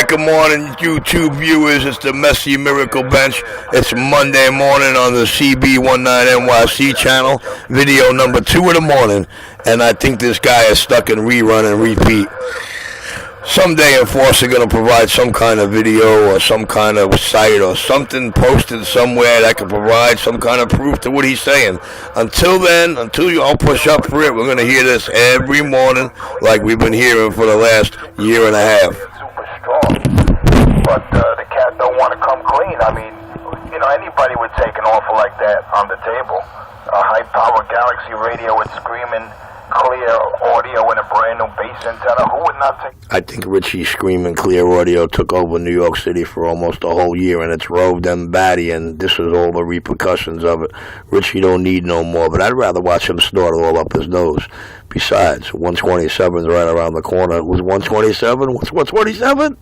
Good morning, YouTube viewers. It's the Messy Miracle Bench. It's Monday morning on the Cb19nyc channel, video number 2 of the morning, and I think this guy is stuck in rerun and repeat. Someday Enforcer going to provide some kind of video or some kind of site or something posted somewhere that can provide some kind of proof to what he's saying. Until then, until you all push up for it, we're going to hear this every morning like we've been hearing for the last year and a half. But the cat don't want to come clean. I mean, you know, anybody would take an offer like that on the table. A high-power Galaxy radio with screaming clear audio and a brand-new bass antenna. Who would not take... I think Richie's screaming clear audio took over New York City for almost a whole year, and it's roved them batty, and this is all the repercussions of it. Richie don't need no more, but I'd rather watch him snort it all up his nose. Besides, 127's right around the corner. Who's 127? What's 127?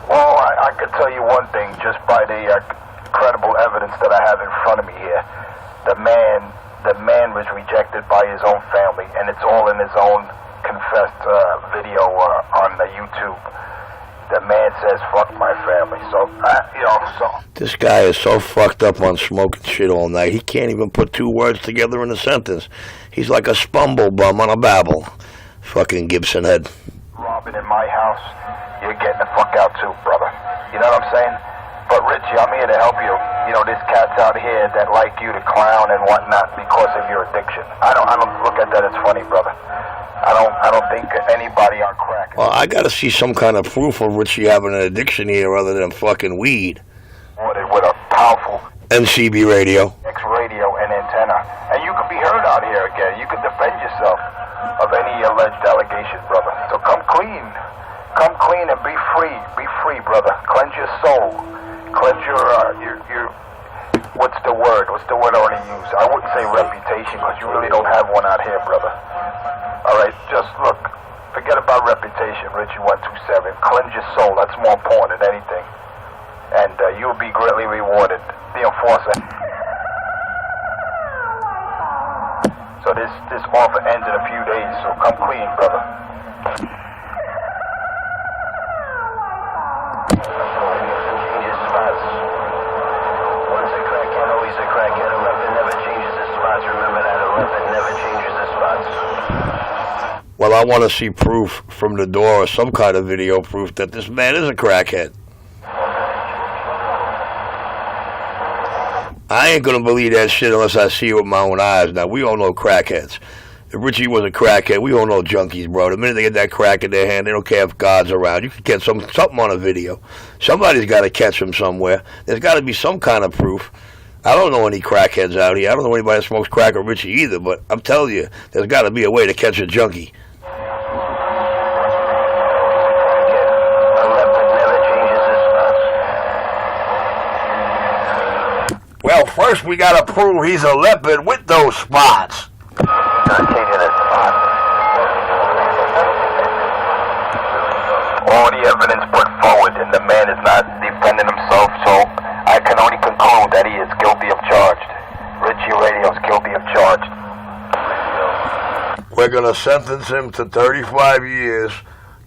Well, I can tell you one thing, just by the credible evidence that I have in front of me here. The man was rejected by his own family, and it's all in his own confessed video on the YouTube. The man says, fuck my family, so, This guy is so fucked up on smoking shit all night, he can't even put two words together in a sentence. He's like a spumble bum on a babble. Fucking Gibson head. Robbing in my house, you're getting the fuck out too, brother. You know what I'm saying? But Richie, I'm here to help you. You know, there's cats out here that like you to clown and whatnot because of your addiction. I don't look at that as funny, brother. I don't think anybody on crack. Well, I gotta see some kind of proof of Richie having an addiction here other than fucking weed. With a powerful NCB radio. X radio and antenna. And you can be heard out here again. You can defend yourself of any alleged allegation, brother. So come clean. Come clean and be free. Be free, brother. Cleanse your soul. Cleanse your what's the word? What's the word I want to use? I wouldn't say reputation because you really don't have one out here, brother. All right, just look. Forget about reputation, Richie 127. Cleanse your soul. That's more important than anything. And you'll be greatly rewarded. The Enforcer. So this offer ends in a few days, so come clean, brother. Changes spots. Once a crackhead, always a crackhead. A weapon never changes the spots. Remember that, a weapon never changes the spots. Well, I want to see proof from the door or some kind of video proof that this man is a crackhead. I ain't gonna believe that shit unless I see it with my own eyes. Now, we all know crackheads. If Richie was a crackhead, we all know junkies, bro. The minute they get that crack in their hand, they don't care if God's around. You can get something on a video. Somebody's got to catch him somewhere. There's got to be some kind of proof. I don't know any crackheads out here. I don't know anybody that smokes crack or Richie either, but I'm telling you, there's got to be a way to catch a junkie. Well, first we gotta prove he's a leopard with those spots. Not changing his spots. All the evidence put forward, and the man is not defending himself, so I can only conclude that he is guilty of charged. Richie Radio is guilty of charged. We're gonna sentence him to 35 years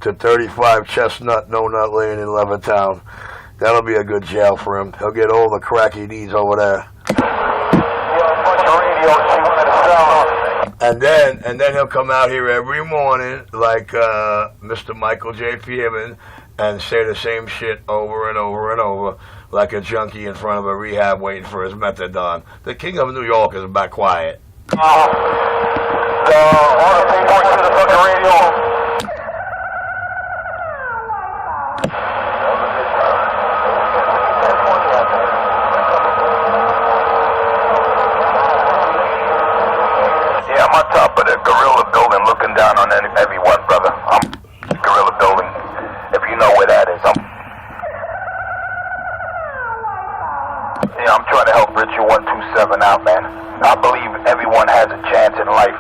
to 35 Chestnut No Nut Lane in Levittown. That'll be a good jail for him. He'll get all the crack he needs over there. And then he'll come out here every morning like Mr. Michael J. Fierman and say the same shit over and over and over like a junkie in front of a rehab waiting for his methadone. The king of New York is back quiet. All the people to the fucking radio. I'm on top of the gorilla building looking down on everyone, brother. I'm gorilla building, if you know where that is. I'm trying to help Richie 127 out, man. I believe everyone has a chance in life.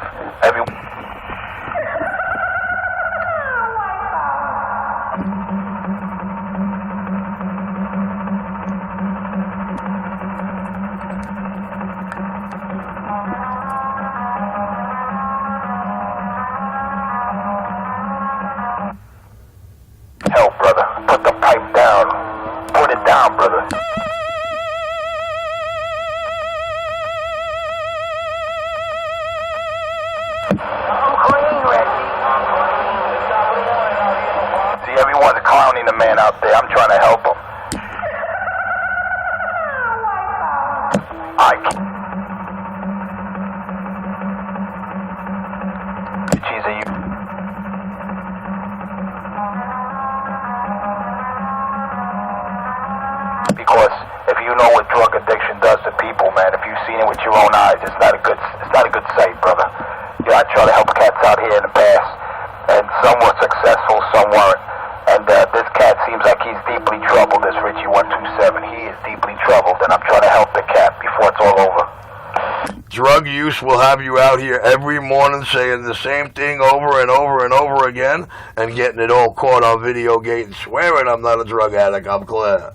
Help, brother. Put the pipe down. Put it down, brother. See, everyone's clowning the man out there. I'm trying to help him. I can't. Jeez, are you... Because if you know what drug addiction does to people, man, if you've seen it with your own eyes, it's not a good sight, brother. Yeah, I tried to help cats out here in the past, and some were successful, some weren't. And this cat seems like he's deeply troubled, this Richie 127. He is deeply troubled, and I'm trying to help the cat before it's all over. Drug use will have you out here every morning saying the same thing over and over and over again and getting it all caught on video gate and swearing I'm not a drug addict. I'm clear.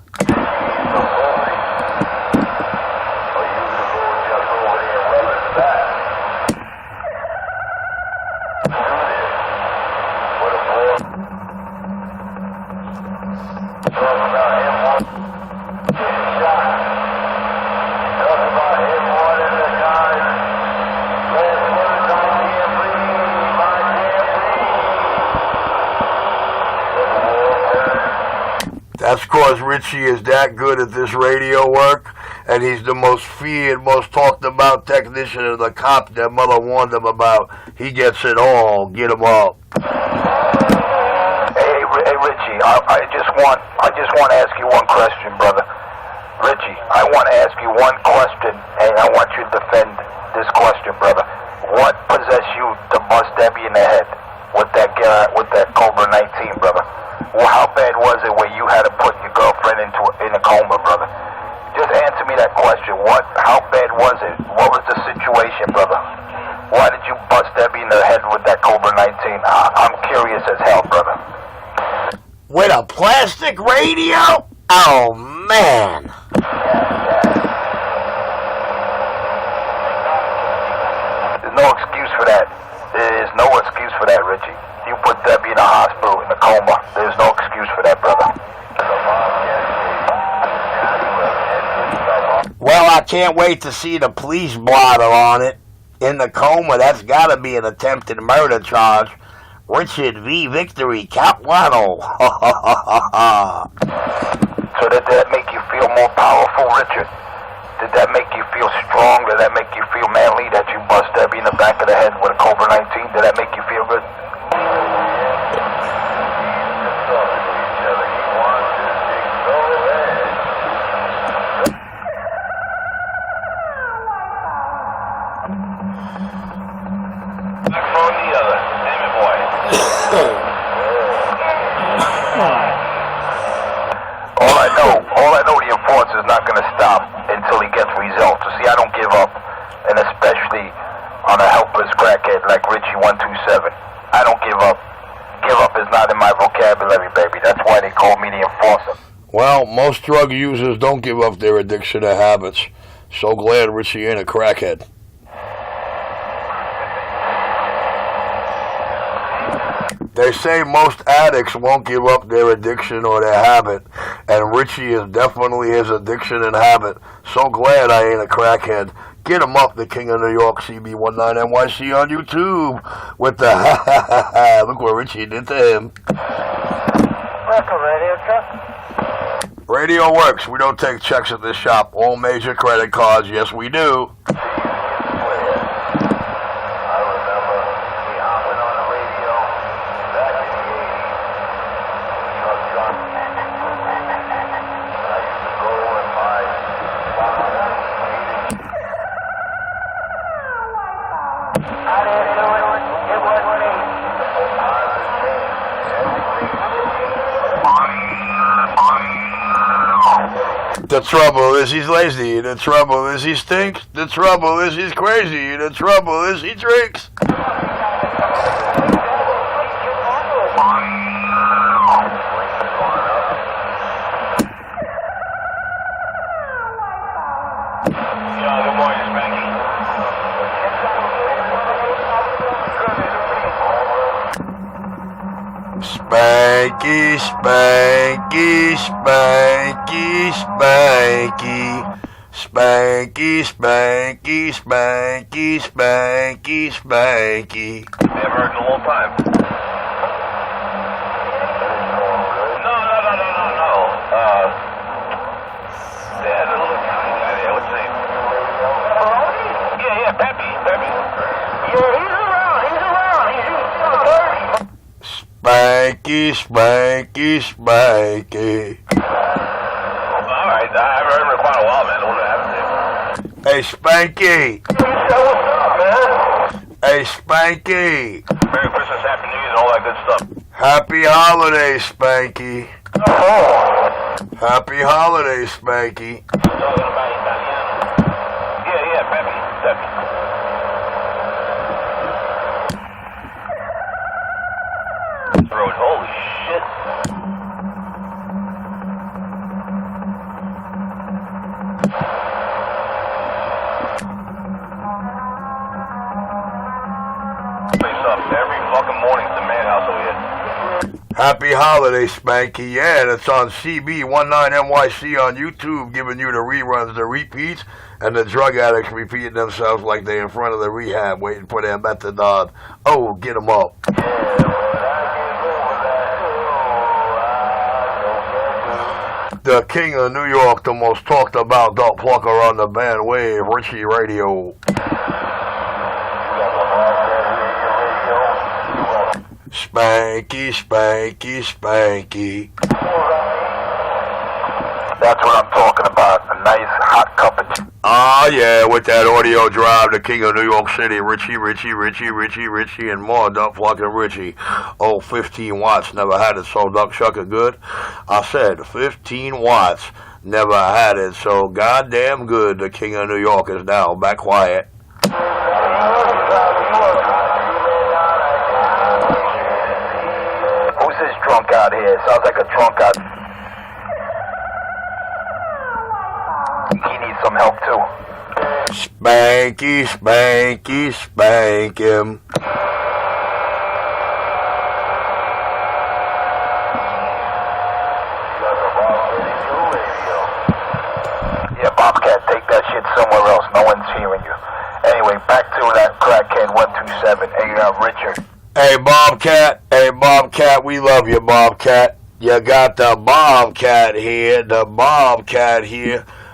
That's because Richie is that good at this radio work, and he's the most feared, most talked about technician of the cop that mother warned him about. He gets it all. Get him up. Hey, Richie, I just want to ask you one question, brother. Richie, I want to ask you one question, and I want you to defend this question, brother. What possessed you to bust Debbie in the head with that Cobra 19, brother? Well, how bad was it where you had to put your girlfriend in a coma, brother? Just answer me that question. How bad was it? What was the situation, brother? Why did you bust Debbie in the head with that Cobra 19? I'm curious as hell, brother. With a plastic radio? Oh, man. There's no excuse for that. There is no excuse for that, Richie. You put Debbie in a hospital in a coma. There's no excuse for that, brother. Well, I can't wait to see the police blotter on it. In the coma, that's got to be an attempted murder charge. Richard V. Victory, Capuano. So did that make you feel more powerful, Richard? Did that make you feel strong? Did that make you feel manly that you bust Debbie in the back of the head with a Cobra 19? Did that make you feel good? All I know, the enforcer's not going to stop until he gets results. So see, I don't give up, and especially on a helpless crackhead like Richie 127. I don't give up. Give up is not in my vocabulary, baby. That's why they call me the enforcer. Well, most drug users don't give up their addiction or habits. So glad Richie ain't a crackhead. They say most addicts won't give up their addiction or their habit, and Richie is definitely his addiction and habit. So glad I ain't a crackhead. Get him up, the King of New York, Cb19nyc on YouTube, with the look what Richie did to him. Radio truck? Radio works. We don't take checks at this shop. All major credit cards, yes we do. The trouble is he's lazy. The trouble is he stinks. The trouble is he's crazy. The trouble is he drinks. Spanky, spanky, spanky, spanky. Spanky, spanky, spanky, spanky, spanky. Never heard in a long time. No. Yeah, the little guy there, what's his name? Yeah, Peppy. Yeah, he's around. Spanky, spanky, spanky. Alright, I haven't heard him in quite a while, man. What happened to him? Hey, Spanky. What's up, man? Hey, Spanky. Merry Christmas, Happy New Year, and all that good stuff. Happy holidays, Spanky. Oh. Happy holidays, Spanky. Yeah, Peppy. Road, holy shit. Place up every fucking morning to the madhouse over here. Happy holidays, Spanky. Yeah, and it's on Cb19nyc on YouTube, giving you the reruns, the repeats, and the drug addicts repeating themselves like they in front of the rehab waiting for their methadone. Oh, get them up. The king of New York, the most talked about dog plucker on the bandwave, Richie Radio. Spanky, spanky, spanky. That's what I'm talking about. A nice hot cup of tea. Ah, yeah, with that audio drive, the king of New York City, Richie, and more, duck plucking Richie. Oh, 15 watts, never had it so duck shucking good. I said 15 watts, never had it so goddamn good. The king of New York is now back quiet. Who's this drunk out here? Sounds like a drunk out. He needs some help too. Spanky, spanky, spank him. Yeah, Bobcat, take that shit somewhere else. No one's hearing you. Anyway, back to that crackhead 127. Hey, Richard. Hey, Bobcat, we love you, Bobcat. You got the Bobcat here,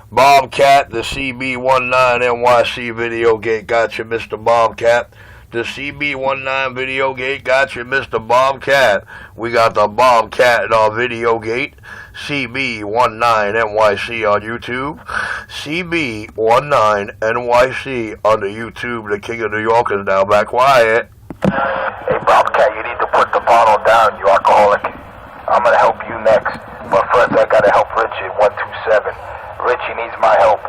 Bobcat, the Cb19nyc video gate got you, Mr. Bobcat. The Cb19 video gate got you, Mr. Bobcat. We got the Bobcat in our video gate. Cb19nyc on YouTube. Cb19nyc on the YouTube. The king of New York is now back quiet. Hey, Bobcat, you need to put the bottle down, you alcoholic. I'm gonna help you next. But first, I gotta help Richard, 127. Richie needs my help.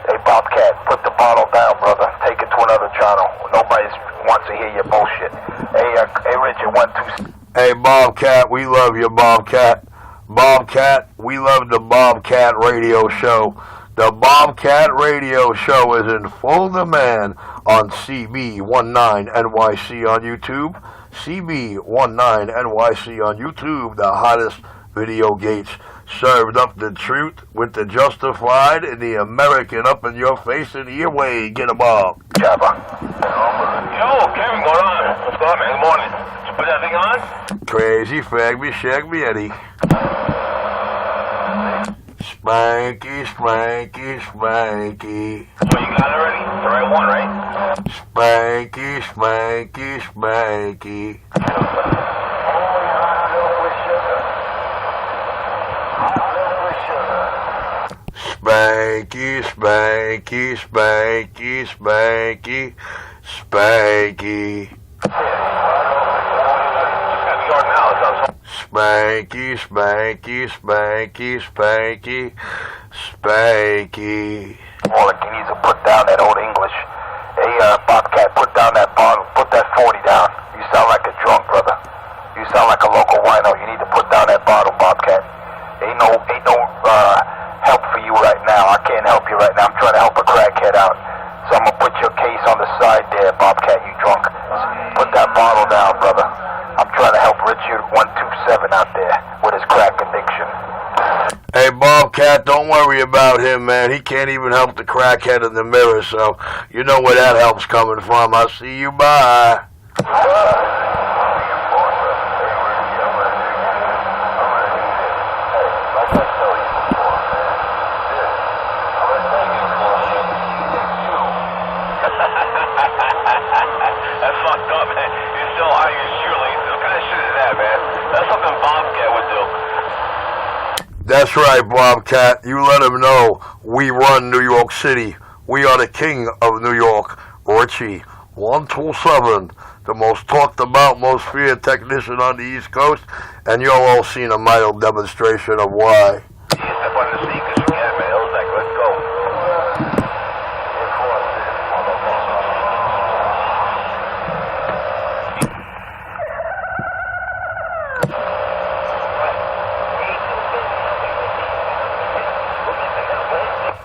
Hey, Bobcat, put the bottle down, brother. Take it to another channel. Nobody wants to hear your bullshit. Hey, Richard, 127. Hey, Bobcat, we love you, Bobcat. Bobcat, we love the Bobcat radio show. The Bobcat radio show is in full demand on Cb19nyc on YouTube. Cb19nyc on YouTube, the hottest video gates. Served up the truth with the justified and the American up in your face and your way. Get 'em up. Jabba. Yo, Kevin, going on? What's going on, man? Good morning. Did you put that thing on? Crazy, fag me, shag me, Eddie. Spanky, spanky, spanky. So you got it already? The right one, right? Spanky, spanky, spanky. Spanky, spanky, spanky, spanky, spanky. Spanky, spanky, spanky, spanky, spanky. Well, he needs to put down that old English. Hey, Bobcat, put down that bottle. Put that 40 down. You sound like a drunk, brother. You sound like a local wino. You need to put down that bottle, Bobcat. Ain't no help for you right now. I can't help you right now. I'm trying to help a crackhead out. So I'm gonna put your case on the side there, Bobcat, you drunk. Put that bottle down, brother. I'm trying trying to help Richard 127 out there with his crack addiction. Hey, Bobcat, don't worry about him, man. He can't even help the crackhead in the mirror, so you know where that help's coming from. I'll see you, bye. That's fucked up, man. You're so iron surely. What kind of shit is that, man? That's something Bobcat would do. That's right, Bobcat. You let him know we run New York City. We are the king of New York. Richie 127, the most talked about, most feared technician on the East Coast, and you'll all seen a mild demonstration of why. You step on the seat because you can, man. Ilzak, let's go.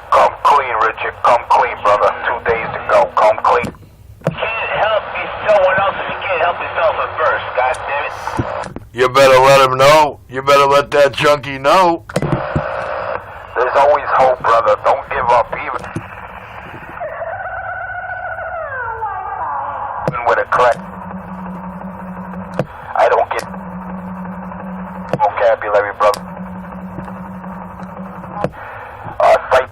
Come clean, Richard. Come clean, brother. 2 days to go. Come clean. You can't help someone else if you can't help yourself at first, goddammit. You better let him know. You better let that junkie know. There's always hope, brother. Don't give up, even with a crack. I don't get vocabulary, brother. Fight.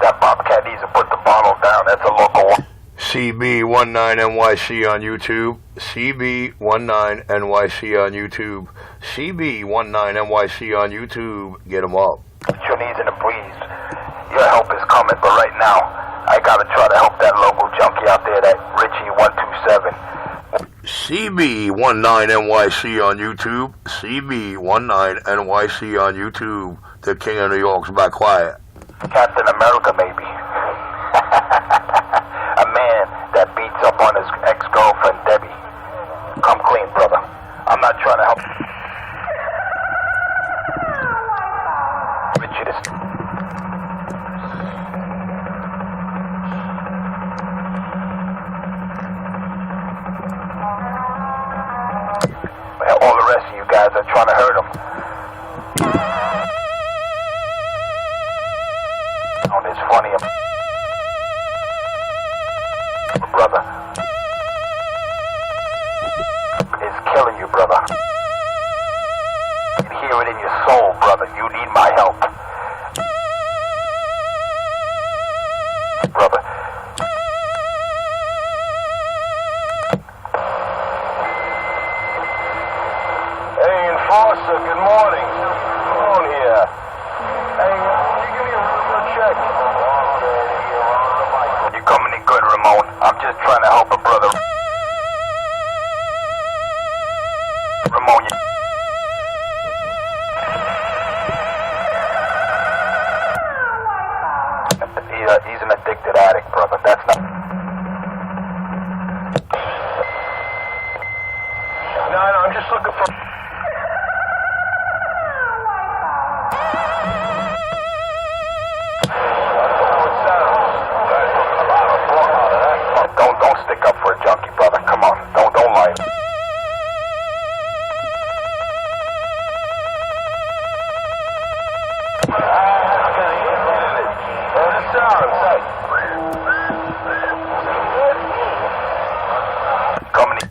That Bobcat needs to put the bottle down. That's a local one. Cb19nyc on YouTube. Cb19nyc on YouTube. Cb19nyc on YouTube. Get him up. Put your knees in the breeze. Your help is coming, but right now, I gotta try to help that local junkie out there, that Richie 127. Cb19nyc on YouTube. Cb19nyc on YouTube. The King of New York's back quiet. Captain America, maybe. A man that beats up on his ex-girlfriend, Debbie. Come clean, brother. I'm not trying to help. Richard is... Well, all the rest of you guys are trying to hurt him. It's funny, brother. It's killing you, brother. You can hear it in your soul, brother. You need my help. Brother. Hey, Enforcer, good morning. Ramon here. Hey, can you give me a check? You coming in good, Ramon. I'm just trying to help a brother. Ramon, he's an addicted addict, brother. That's not... No, I'm just looking for... Don't stick up for a junkie, brother. Come on. Don't lie.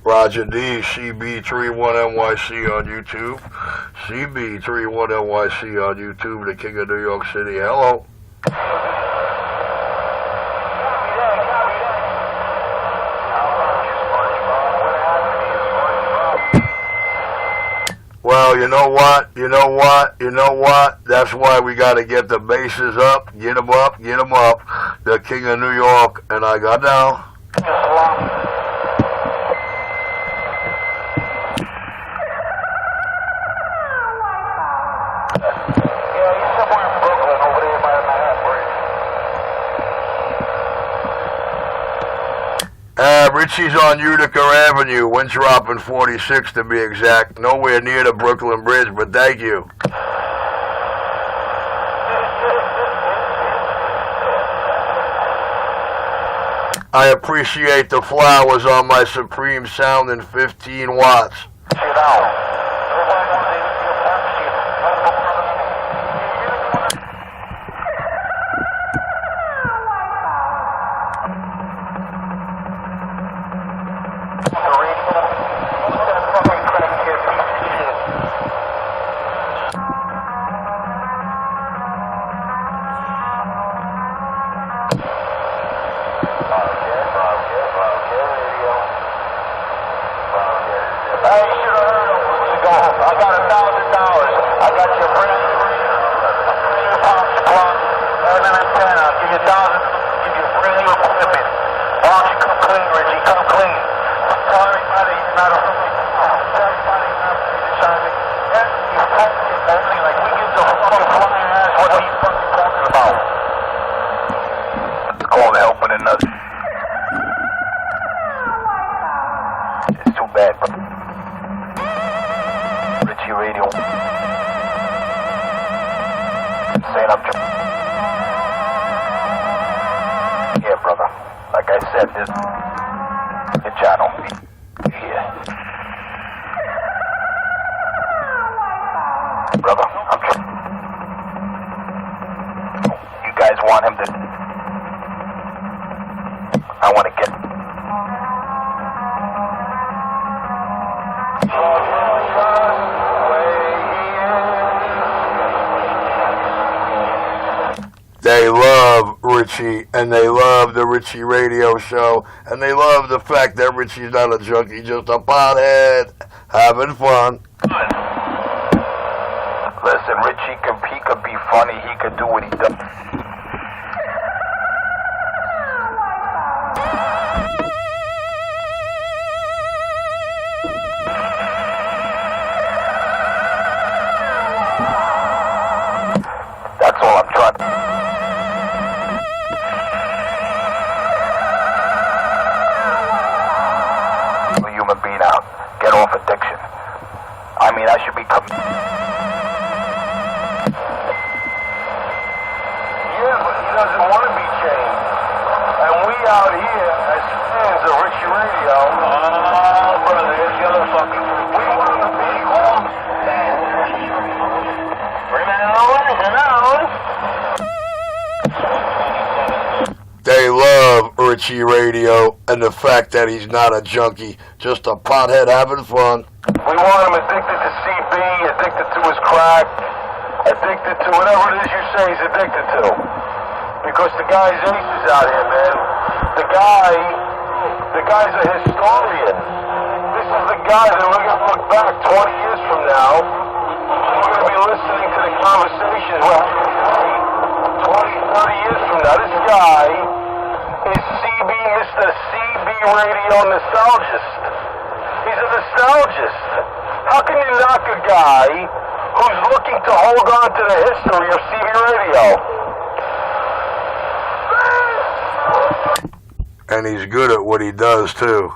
Roger D, CB31NYC on YouTube. CB31NYC on YouTube, the King of New York City. Hello. Well, you know what? That's why we got to get the bases up. Get them up. The King of New York. And I got down. Yeah, he's somewhere in Brooklyn over there by Manhattan Bridge. Richie's on Utica Avenue, Winthrop and 46 to be exact. Nowhere near the Brooklyn Bridge, but thank you. I appreciate the flowers on my Supreme Sound in 15 watts. It's too bad, bro. Richie Radio. Saying I'm yeah, brother. Like I said, this your channel. Here. Brother, I'm you guys want him to I want to get They love Richie, and they love the Richie Radio Show, and they love the fact that Richie's not a junkie, just a pothead, having fun. Listen, Richie he could be funny, he could do what he does. That's all I'm trying to human being out. Get off addiction. I mean, I should be Yeah, but he doesn't want to be changed. And we out here as fans of Richie Radio. Oh, brother, it's the other fucking. We want to be home. They love Richie Radio and the fact that he's not a junkie, just a pothead having fun. We want him addicted to CB, addicted to his crack, addicted to whatever it is you say he's addicted to. Because the guy's aces out here, man. The guy's a historian. This is the guy that we're going to look back 20 years from now. We're going to be listening to the conversations we're having 20, 30 years from now. This guy is CB, Mr. CB Radio nostalgist. He's a nostalgist. How can you knock a guy who's looking to hold on to the history of CB Radio? And he's good at what he does, too.